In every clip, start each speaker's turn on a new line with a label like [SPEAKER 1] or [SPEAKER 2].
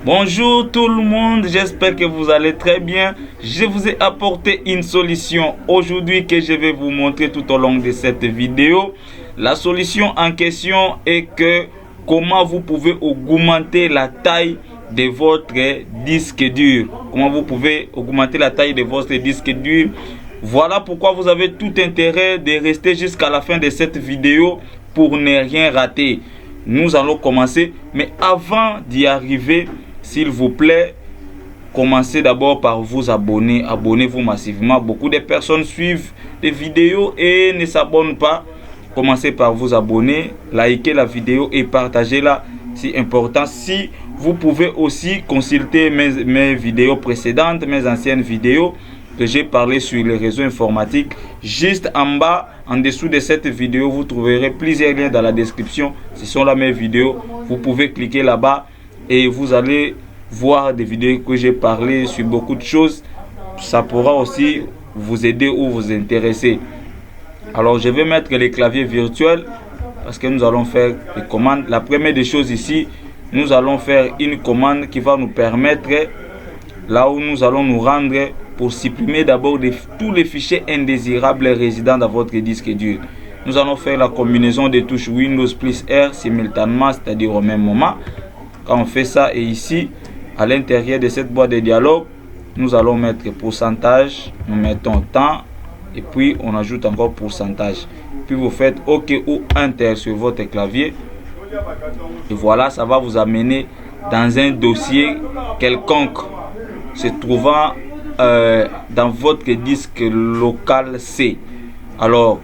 [SPEAKER 1] Bonjour tout le monde, j'espère que vous allez très bien. Je vous ai apporté une solution aujourd'hui que je vais vous montrer tout au long de cette vidéo. La solution en question est que comment vous pouvez augmenter la taille de votre disque dur. Comment vous pouvez augmenter la taille de votre disque dur. Voilà pourquoi vous avez tout intérêt de rester jusqu'à la fin de cette vidéo pour ne rien rater. Nous allons commencer, mais avant d'y arriver, s'il vous plaît, commencez d'abord par vous abonner. Abonnez-vous massivement. Beaucoup de personnes suivent les vidéos et ne s'abonnent pas. Commencez par vous abonner, likez la vidéo et partagez-la. C'est important. Si vous pouvez aussi consulter mes vidéos précédentes, mes anciennes vidéos que j'ai parlé sur les réseaux informatiques. Juste en bas, en dessous de cette vidéo, vous trouverez plusieurs liens dans la description. Ce sont là mes vidéos. Vous pouvez cliquer là-bas et vous allez voir des vidéos que j'ai parlé sur beaucoup de choses. Ça pourra aussi vous aider ou vous intéresser. Alors je vais mettre les claviers virtuels parce que nous allons faire des commandes. La première des choses ici, nous allons faire une commande qui va nous permettre, là où nous allons nous rendre, pour supprimer d'abord tous les fichiers indésirables résidant dans votre disque dur. Nous allons faire la combinaison des touches Windows plus R simultanément, c'est-à-dire au même moment. Quand on fait ça, et ici, à l'intérieur de cette boîte de dialogue, nous allons mettre pourcentage, nous mettons temps, et puis on ajoute encore pourcentage. Puis vous faites OK ou Enter sur votre clavier. Et voilà, ça va vous amener dans un dossier quelconque se trouvant dans votre disque local C. Alors,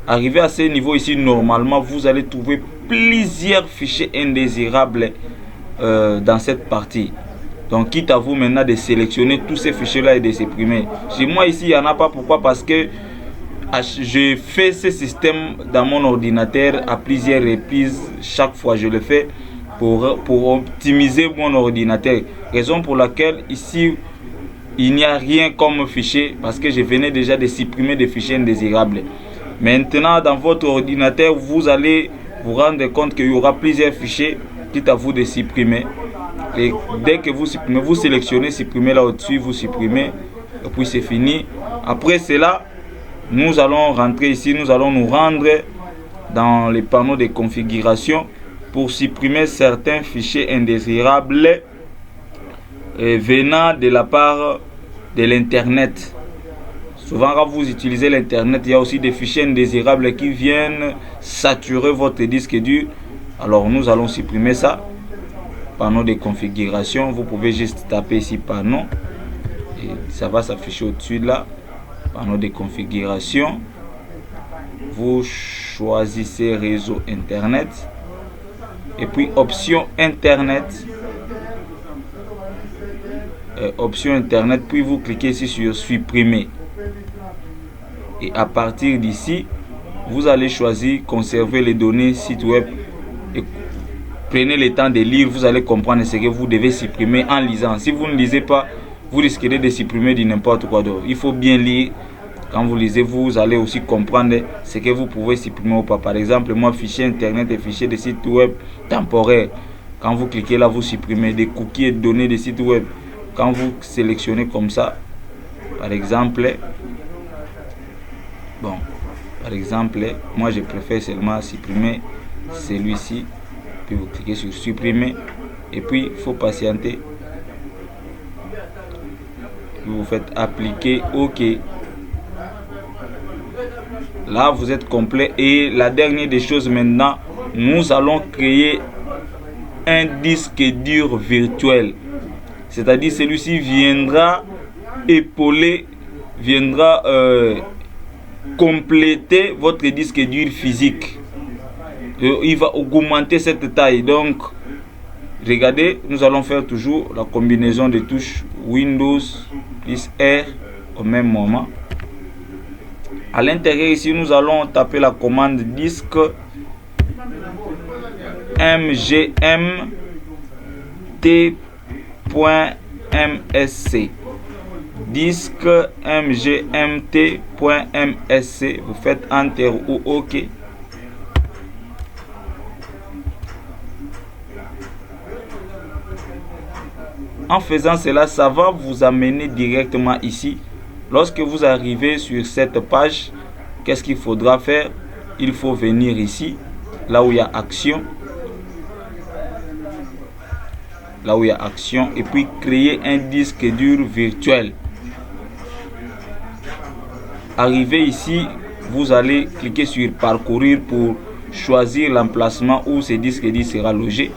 [SPEAKER 1] arrivé à ce niveau ici, normalement, vous allez trouver plusieurs fichiers indésirables dans cette partie. Donc, quitte à vous maintenant de sélectionner tous ces fichiers-là et de supprimer. Chez moi ici, il n'y en a pas. Pourquoi? Parce que je fais ce système dans mon ordinateur à plusieurs reprises. Chaque fois, je le fais pour optimiser mon ordinateur. Raison pour laquelle ici, il n'y a rien comme fichier parce que je venais déjà de supprimer des fichiers indésirables. Maintenant, dans votre ordinateur, vous allez vous rendre compte qu'il y aura plusieurs fichiers, quitte à vous de supprimer. Et dès que vous supprimez, vous sélectionnez, supprimez là au-dessus, vous supprimez, et puis c'est fini. Après cela, nous allons rentrer ici, nous allons nous rendre dans les panneaux de configuration pour supprimer certains fichiers indésirables venant de la part de l'internet. Souvent quand vous utilisez l'internet, il y a aussi des fichiers indésirables qui viennent saturer votre disque dur. Alors nous allons supprimer ça. Panneau de configuration, vous pouvez juste taper ici panneau et ça va s'afficher au-dessus là. Panneau de configuration, vous choisissez réseau internet et puis option internet. Option internet, puis vous cliquez ici sur supprimer et à partir d'ici vous allez choisir conserver les données site web et prenez le temps de lire. Vous allez comprendre ce que vous devez supprimer en lisant. Si vous ne lisez pas, vous risquerez de supprimer du n'importe quoi d'autre. Il faut bien lire. Quand vous lisez, vous allez aussi comprendre ce que vous pouvez supprimer ou pas. Par exemple, moi, fichier internet et fichier de site web temporaire. Quand vous cliquez là, vous supprimez des cookies et données de site web. Quand vous sélectionnez comme ça, par exemple, moi je préfère seulement supprimer celui-ci. Puis vous cliquez sur supprimer et puis il faut patienter. Vous faites appliquer OK. Là vous êtes complet. Et la dernière des choses maintenant, nous allons créer un disque dur virtuel. C'est-à-dire celui-ci viendra épauler, viendra compléter votre disque dur physique. Il va augmenter cette taille. Donc regardez, nous allons faire toujours la combinaison des touches Windows plus R au même moment. À l'intérieur ici, nous allons taper la commande disque mgmt.msc. Disque mgmt.msc. Vous faites Enter ou OK. En faisant cela, ça va vous amener directement ici. Lorsque vous arrivez sur cette page, qu'est-ce qu'il faudra faire? Il faut venir ici, là où il y a action. Là où il y a action, et puis créer un disque dur virtuel. Arrivé ici, vous allez cliquer sur parcourir pour choisir l'emplacement où ce disque dur sera logé.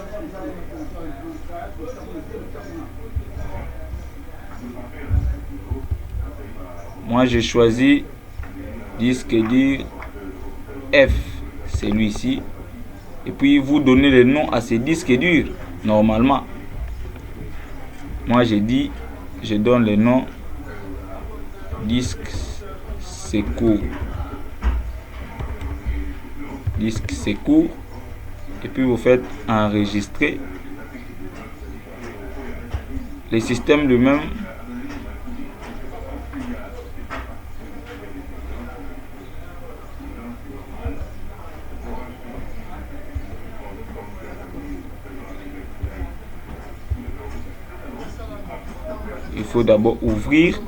[SPEAKER 1] Moi j'ai choisi disque dur F, celui-ci, et puis vous donnez le nom à ce disque dur. Normalement, moi j'ai dit, je donne le nom disque secours, disque secours, et puis vous faites enregistrer. Le système lui-même il faut d'abord ouvrir.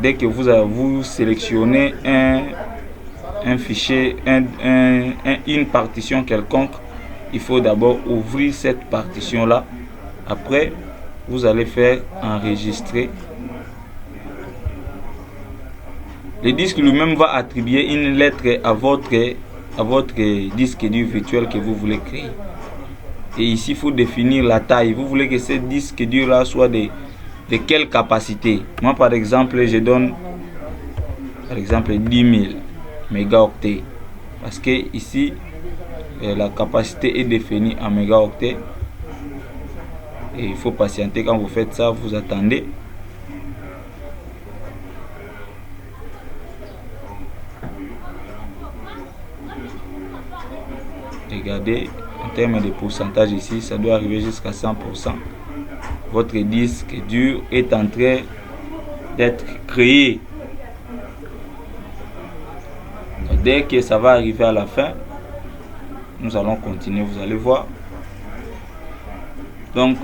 [SPEAKER 1] Dès que vous sélectionnez un fichier, une partition quelconque, il faut d'abord ouvrir cette partition là. Après, vous allez faire enregistrer. Le disque lui-même va attribuer une lettre à votre disque dur virtuel que vous voulez créer. Et ici, il faut définir la taille. Vous voulez que ce disque dur là soit de quelle capacité? Moi par exemple, je donne par exemple 10 000 mégaoctets, parce que ici la capacité est définie en mégaoctets, et il faut patienter. Quand vous faites ça, vous attendez. Regardez, en termes de pourcentage ici, ça doit arriver jusqu'à 100%. Votre disque dur est en train d'être créé. Dès que ça va arriver à la fin, nous allons continuer, vous allez voir. Donc,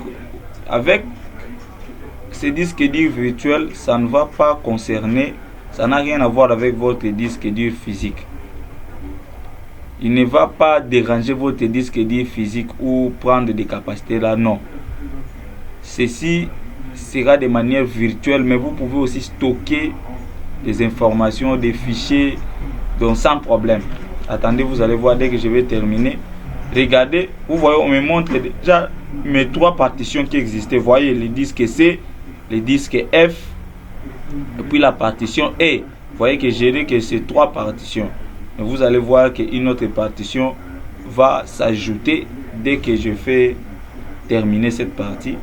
[SPEAKER 1] avec ce disque dur virtuel, ça ne va pas concerner, ça n'a rien à voir avec votre disque dur physique. Il ne va pas déranger votre disque dur physique ou prendre des capacités là, non. Ceci sera de manière virtuelle, mais vous pouvez aussi stocker des informations, des fichiers, donc sans problème. Attendez, vous allez voir dès que je vais terminer. Regardez, vous voyez, on me montre déjà mes 3 partitions qui existaient. Vous voyez le disque C, le disque F, et puis la partition E. Vous voyez que j'ai que ces 3 partitions. Mais vous allez voir qu'une autre partition va s'ajouter dès que je fais terminer cette partie.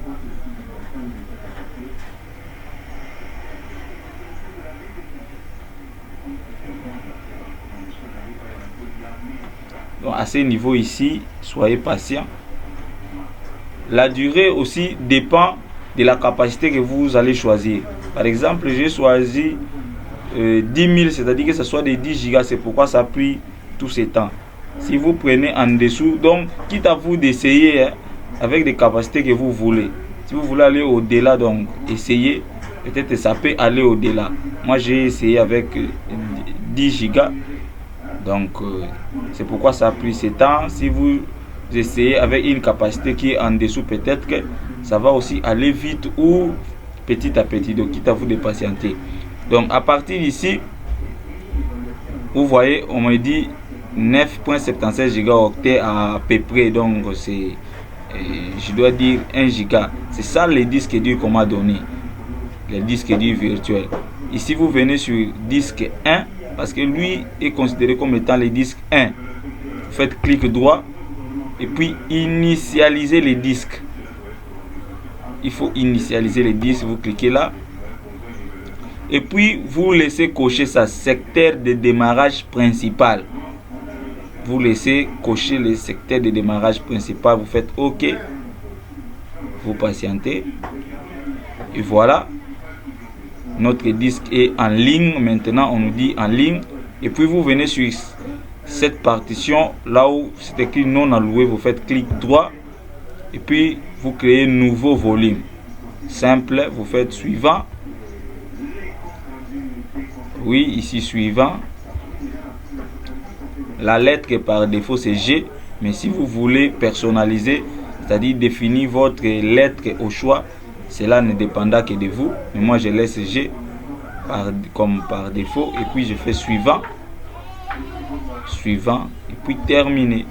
[SPEAKER 1] Donc à ce niveau ici, soyez patient. La durée aussi dépend de la capacité que vous allez choisir. Par exemple, j'ai choisi 10 000, c'est-à-dire que ce soit des 10 gigas. C'est pourquoi ça a pris tout ce temps. Si vous prenez en dessous, donc quitte à vous d'essayer avec des capacités que vous voulez. Si vous voulez aller au-delà, donc essayez. Peut-être ça peut aller au-delà. Moi j'ai essayé avec 10 gigas. Donc c'est pourquoi ça a pris ce temps. Si vous essayez avec une capacité qui est en dessous, peut-être que ça va aussi aller vite ou petit à petit. Donc quitte à vous de patienter. Donc à partir d'ici, vous voyez, on me dit 9.76 gigaoctets à peu près. Donc c'est, je dois dire 1 giga. C'est ça les disques durs qu'on m'a donné, les disques durs virtuels. Ici vous venez sur disque 1, parce que lui est considéré comme étant le disque 1. Vous faites clic droit et puis initialiser les disques. Il faut initialiser les disques, vous cliquez là. Et puis vous laissez cocher ça, secteur de démarrage principal. Vous laissez cocher le secteur de démarrage principal, vous faites OK. Vous patientez. Et voilà. Notre disque est en ligne. Maintenant, on nous dit en ligne. Et puis vous venez sur cette partition, là où c'est écrit non alloué, vous faites clic droit. Et puis vous créez un nouveau volume. Simple, vous faites suivant. Oui, ici suivant. La lettre par défaut c'est G, mais si vous voulez personnaliser, c'est-à-dire définir votre lettre au choix, cela ne dépendra que de vous. Mais moi je laisse G comme par défaut et puis je fais suivant, suivant et puis terminer.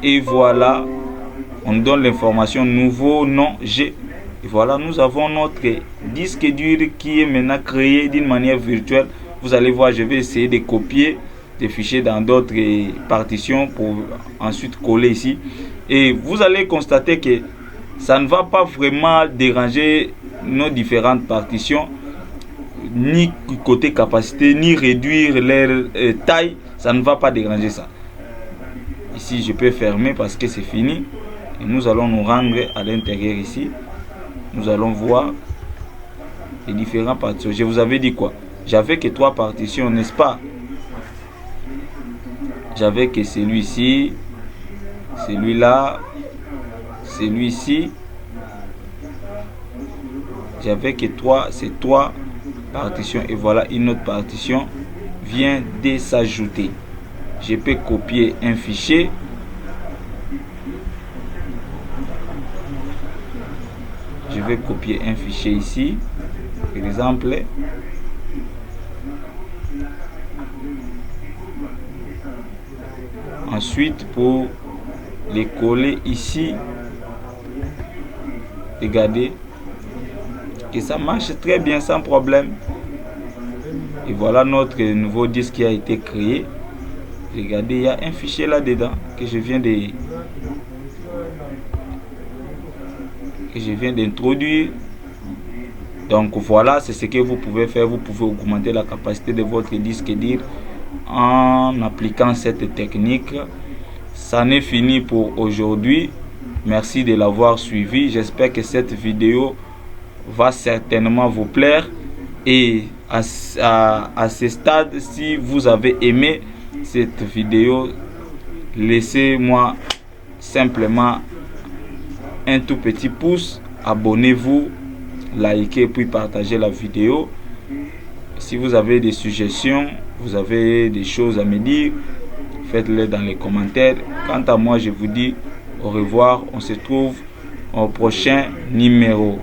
[SPEAKER 1] Et voilà, on donne l'information nouveau nom G. Et voilà, nous avons notre disque dur qui est maintenant créé d'une manière virtuelle. Vous allez voir, je vais essayer de copier des fichiers dans d'autres partitions pour ensuite coller ici. Et vous allez constater que ça ne va pas vraiment déranger nos différentes partitions, ni côté capacité, ni réduire leur taille. Ça ne va pas déranger ça. Ici, je peux fermer parce que c'est fini. Et nous allons nous rendre à l'intérieur ici. Nous allons voir les différentes partitions. Je vous avais dit quoi? J'avais que 3 partitions, n'est-ce pas? J'avais que celui-ci, celui-là, celui-ci. J'avais que ces 3 partitions. Et voilà, une autre partition vient de s'ajouter. Je peux copier un fichier. Je vais copier un fichier ici, par exemple. Ensuite, pour les coller ici, regardez que ça marche très bien sans problème. Et voilà notre nouveau disque qui a été créé. Regardez, il y a un fichier là-dedans que je viens d'introduire. Donc voilà, c'est ce que vous pouvez faire. Vous pouvez augmenter la capacité de votre disque dur en appliquant cette technique. Ça n'est fini pour aujourd'hui. Merci de l'avoir suivi. J'espère que cette vidéo va certainement vous plaire. Et à ce stade, si vous avez aimé cette vidéo, laissez-moi simplement un tout petit pouce, abonnez-vous, likez puis partagez la vidéo. Si vous avez des suggestions, vous avez des choses à me dire, faites-les dans les commentaires. Quant à moi, je vous dis au revoir, on se trouve au prochain numéro.